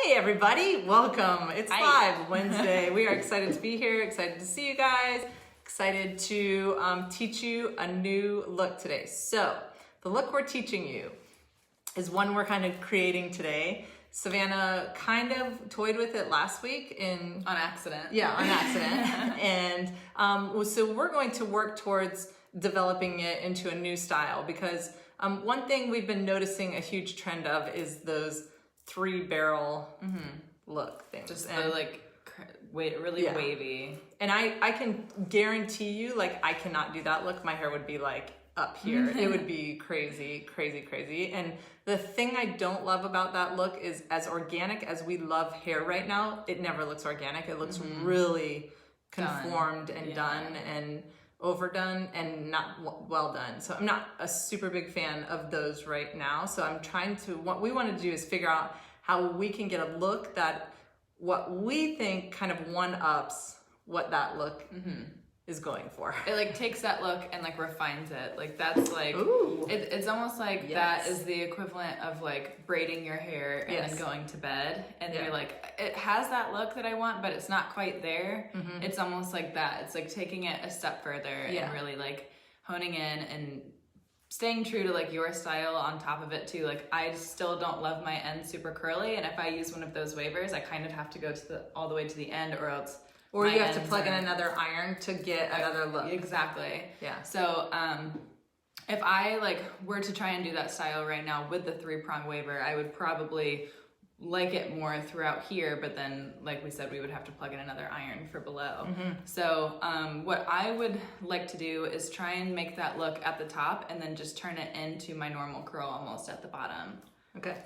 Hey everybody, welcome. It's Hi. Live Wednesday. We are excited to be here, excited to see you guys, excited to teach you a new look today. So the look we're teaching you is one we're kind of creating today. Savannah kind of toyed with it last week on accident. Yeah, on accident. And so we're going to work towards developing it into a new style because one thing we've been noticing a huge trend of is those 3-barrel look things. Just really wavy. And I can guarantee you, like, I cannot do that look. My hair would be like up here. It would be crazy, crazy, crazy. And the thing I don't love about that look is, as organic as we love hair right now, it never looks organic. It looks really conformed and done and overdone and not well done. So I'm not a super big fan of those right now. So I'm trying to, what we want to do is figure out how we can get a look that what we think kind of one-ups what that look is going for. It like takes that look and like refines it. Like that's like, it's almost like that is the equivalent of like braiding your hair and then going to bed. And you're like, it has that look that I want, but it's not quite there. It's almost like that. It's like taking it a step further and really like honing in and staying true to like your style on top of it too. Like I still don't love my ends super curly. And if I use one of those wavers, I kind of have to go to all the way to the end or else or you have to plug in another iron to get another look. Exactly. Yeah. So if I like were to try and do that style right now with the 3-prong waver, I would probably like it more throughout here, but then like we said, we would have to plug in another iron for below. So what I would like to do is try and make that look at the top and then just turn it into my normal curl almost at the bottom. Okay.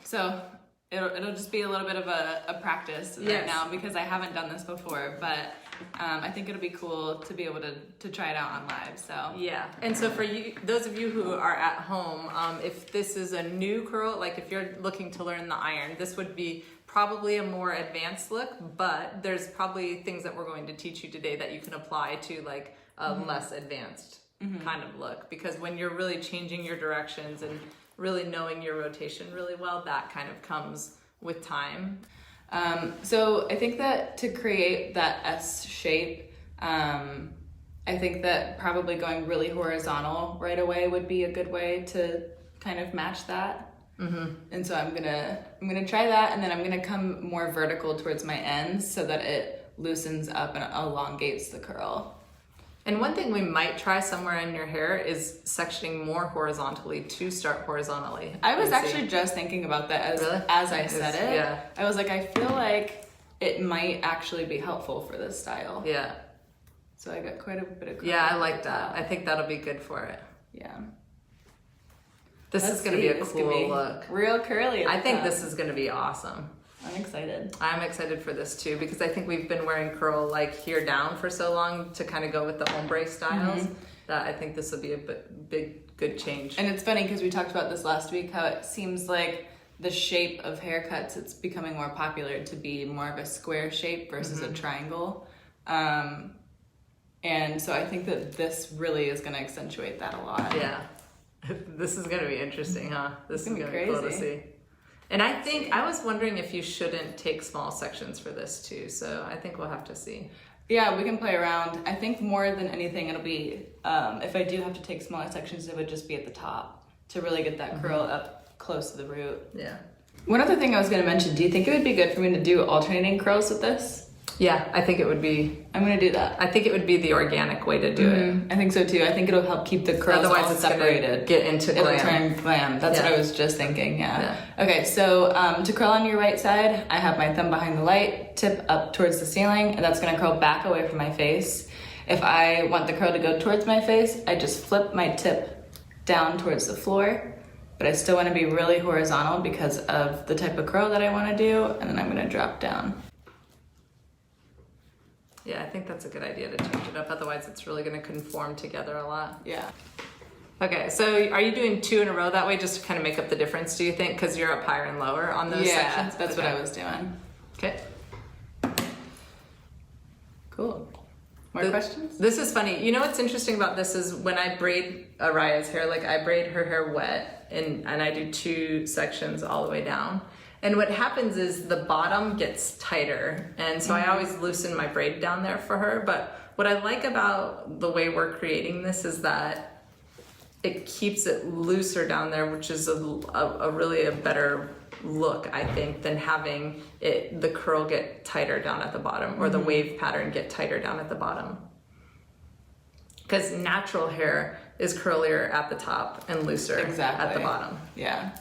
So it'll just be a little bit of a practice right now because I haven't done this before, but I think it'll be cool to be able to try it out on live. So yeah, and so for you, those of you who are at home, if this is a new curl, like if you're looking to learn the iron, this would be probably a more advanced look, but there's probably things that we're going to teach you today that you can apply to like a less advanced kind of look, because when you're really changing your directions and really knowing your rotation really well, that kind of comes with time. So I think that to create that S shape, I think that probably going really horizontal right away would be a good way to kind of match that. And so I'm gonna try that, and then I'm gonna come more vertical towards my ends so that it loosens up and elongates the curl. And one thing we might try somewhere in your hair is sectioning more horizontally to start horizontally. I was actually just thinking about that as I said it. Yeah. I was like, I feel like it might actually be helpful for this style. Yeah. So I got quite a bit of curl. Yeah, I like that. I think that'll be good for it. Yeah. This is going to be a cool look. Real curly. I think this is going to be awesome. I'm excited. I'm excited for this too, because I think we've been wearing curl like here down for so long to kind of go with the ombre styles that I think this will be a big, good change. And it's funny because we talked about this last week, how it seems like the shape of haircuts, it's becoming more popular to be more of a square shape versus a triangle. And so I think that this really is going to accentuate that a lot. Yeah. This is going to be interesting, huh? This is going to be crazy. Cool to see. And I think, I was wondering if you shouldn't take small sections for this too, so I think we'll have to see. Yeah, we can play around. I think more than anything, it'll be, if I do have to take smaller sections, it would just be at the top to really get that curl up close to the root. Yeah. One other thing I was going to mention, do you think it would be good for me to do alternating curls with this? Yeah, I think it would be. I'm going to do that. I think it would be the organic way to do it. I think so too. I think it'll help keep the curls Otherwise all it's separated. Get into glam. It'll turn glam. That's what I was just thinking. Yeah. Okay, so to curl on your right side, I have my thumb behind the light, tip up towards the ceiling, and that's going to curl back away from my face. If I want the curl to go towards my face, I just flip my tip down towards the floor, but I still want to be really horizontal because of the type of curl that I want to do, and then I'm going to drop down. Yeah, I think that's a good idea to change it up. Otherwise, it's really going to conform together a lot. Yeah. Okay, so are you doing 2 in a row that way just to kind of make up the difference, do you think? Because you're up higher and lower on those sections? Yeah, that's what I was doing. Okay. Cool. More questions? This is funny. You know what's interesting about this is when I braid Araya's hair, like I braid her hair wet and I do 2 sections all the way down. And what happens is the bottom gets tighter. And so I always loosen my braid down there for her. But what I like about the way we're creating this is that it keeps it looser down there, which is a really a better look, I think, than having the curl get tighter down at the bottom or the wave pattern get tighter down at the bottom. Because natural hair is curlier at the top and looser at the bottom. Yeah.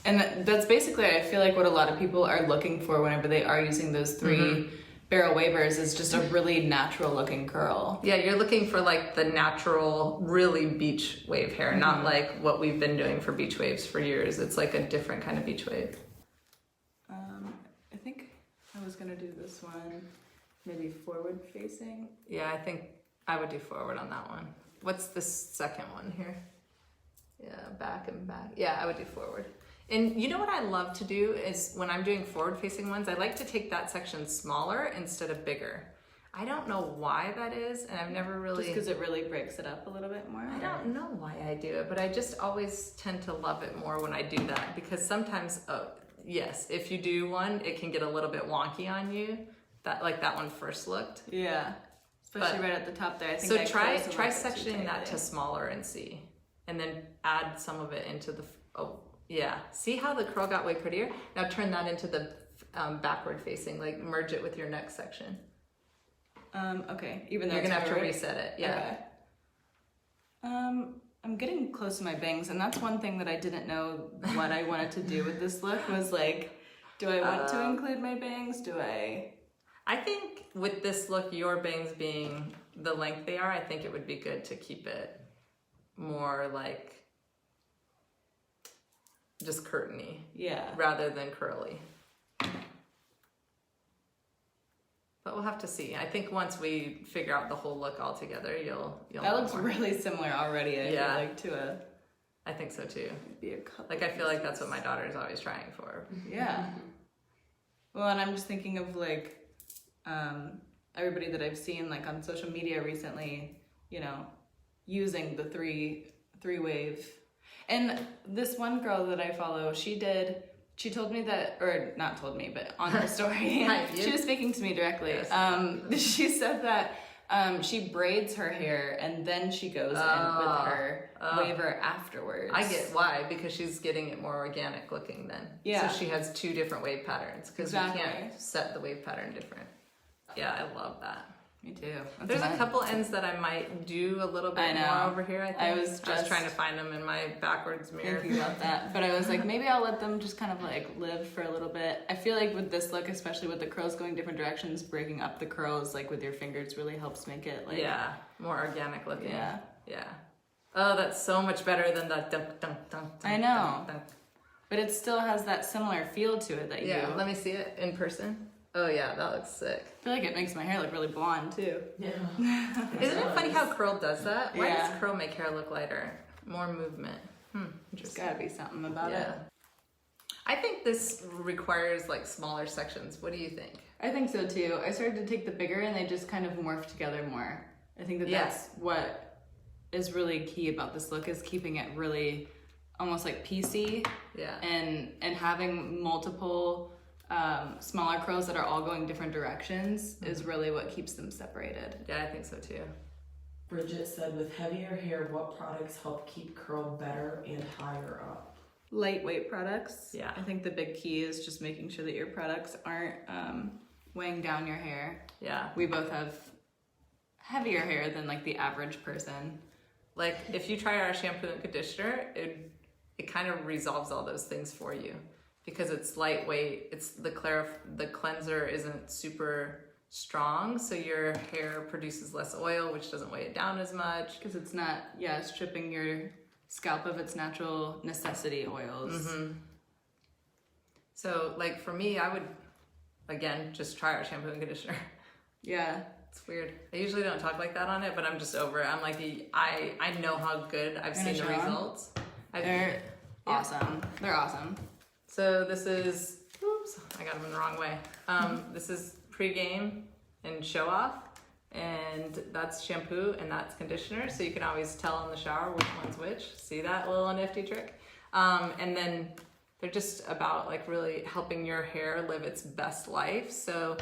And that's basically, I feel like, what a lot of people are looking for whenever they are using those 3 barrel wavers is just a really natural looking curl. Yeah, you're looking for like the natural, really beach wave hair, not like what we've been doing for beach waves for years. It's like a different kind of beach wave. I think I was gonna do this one maybe forward facing. Yeah, I think I would do forward on that one. What's the second one here? Yeah, back and back. Yeah, I would do forward. And you know what I love to do is when I'm doing forward facing ones, I like to take that section smaller instead of bigger. I don't know why that is, and I've never really... Just because it really breaks it up a little bit more? I don't know why I do it, but I just always tend to love it more when I do that, because sometimes, yes, if you do one, it can get a little bit wonky on you, like that one first looked. Yeah, especially right at the top there. I think so try sectioning that to smaller and see, and then add some of it into the... Yeah, see how the curl got way prettier? Now turn that into the backward facing, like merge it with your next section. Okay, even though you're gonna have to reset it. Yeah. Okay. I'm getting close to my bangs, and that's one thing that I didn't know what I wanted to do with this look was like, do I want to include my bangs? Do I? I think with this look, your bangs being the length they are, I think it would be good to keep it more like just curtainy, rather than curly. But we'll have to see. I think once we figure out the whole look all together, you'll that looks more. Really similar already. I feel like to a. I think so too. Be a couple. Like I feel like that's what my daughter's always trying for. Yeah. Well, and I'm just thinking of like everybody that I've seen like on social media recently, you know, using the three wave. And this one girl that I follow, she told me that, or not told me, but on her story, she was speaking to me directly. Yes. She said that she braids her hair and then she goes in with her waver afterwards. I get why, because she's getting it more organic looking then. Yeah. So she has 2 different wave patterns, because you can't set the wave pattern different. Yeah, I love that. Me too. There's a couple ends that I might do a little bit more over here, I think. I was trying to find them in my backwards mirror. Thinking about that. But I was like, maybe I'll let them just kind of like live for a little bit. I feel like with this look, especially with the curls going different directions, breaking up the curls like with your fingers really helps make it like... Yeah, more organic looking. Yeah. Yeah. Oh, that's so much better than the dunk, dunk, dunk, dunk. I know. Dunk, dunk. But it still has that similar feel to it that you... Yeah, let me see it in person. Oh yeah, that looks sick. I feel like it makes my hair look really blonde too. Yeah. Isn't it funny how curl does that? Why does curl make hair look lighter? More movement. There's gotta be something about it. I think this requires like smaller sections. What do you think? I think so too. I started to take the bigger and they just kind of morph together more. I think that that's what is really key about this look, is keeping it really almost like PC. Yeah. And having multiple smaller curls that are all going different directions is really what keeps them separated. Yeah, I think so too. Bridget said, with heavier hair, what products help keep curl better and higher up? Lightweight products. Yeah. I think the big key is just making sure that your products aren't weighing down your hair. Yeah. We both have heavier hair than like the average person. Like if you try our shampoo and conditioner, it kind of resolves all those things for you. Because it's lightweight, it's the cleanser isn't super strong, so your hair produces less oil, which doesn't weigh it down as much. Because it's not, stripping your scalp of its natural necessity oils. Mm-hmm. So, like for me, I would, again, just try our shampoo and conditioner. Yeah. It's weird. I usually don't talk like that on it, but I'm just over it. I'm like, I know how good I've seen the results. They're awesome. They're awesome. So this is, oops, I got them in the wrong way. This is pre-game and show off, and that's shampoo and that's conditioner. So you can always tell in the shower which one's which. See that little nifty trick? And then they're just about like really helping your hair live its best life. So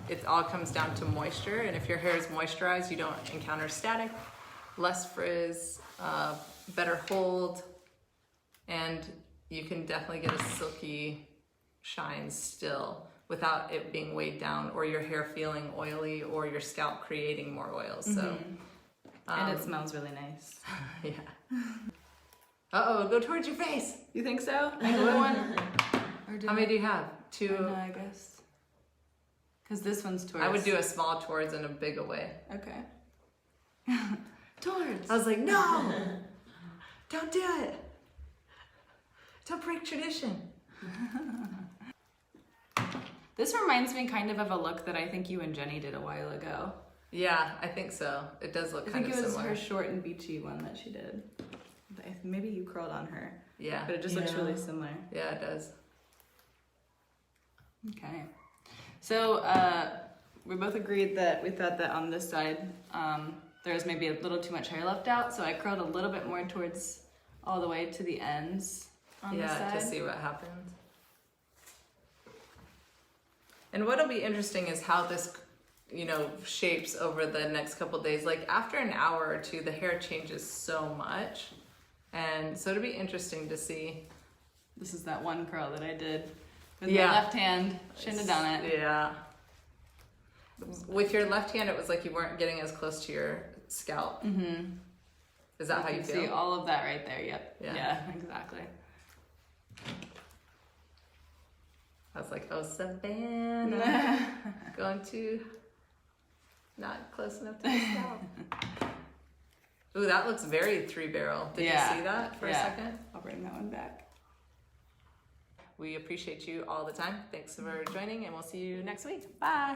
it all comes down to moisture, and if your hair is moisturized, you don't encounter static, less frizz, better hold, and you can definitely get a silky shine still without it being weighed down or your hair feeling oily or your scalp creating more oils. So and it smells really nice. yeah. Uh-oh, go towards your face. You think so? Make a little one? How many do you have? 2? No, I guess. Because this one's towards. I would do a small towards and a big away. Okay. Towards. I was like, no, don't do it. Don't break tradition. This reminds me kind of a look that I think you and Jenny did a while ago. Yeah, I think so. It does look kind of similar. I think it was her short and beachy one that she did. Maybe you curled on her. Yeah. But it just looks really similar. Yeah, it does. Okay. So we both agreed that we thought that on this side there was maybe a little too much hair left out, so I curled a little bit more towards all the way to the ends on this side. Yeah, to see what happens. And what'll be interesting is how this, you know, shapes over the next couple days. Like after an hour or two, the hair changes so much. And so it'll be interesting to see. This is that one curl that I did with my left hand. Shouldn't have done it. Yeah. With your left hand, it was like you weren't getting as close to your scalp. Mm-hmm. Is that how you feel? See all of that right there. Yep. Yeah, exactly. I was like, oh, Savannah, going to not close enough to the scalp. Ooh, that looks very 3-barrel. Did you see that for a second? I'll bring that one back. We appreciate you all the time. Thanks for joining, and we'll see you next week. Bye.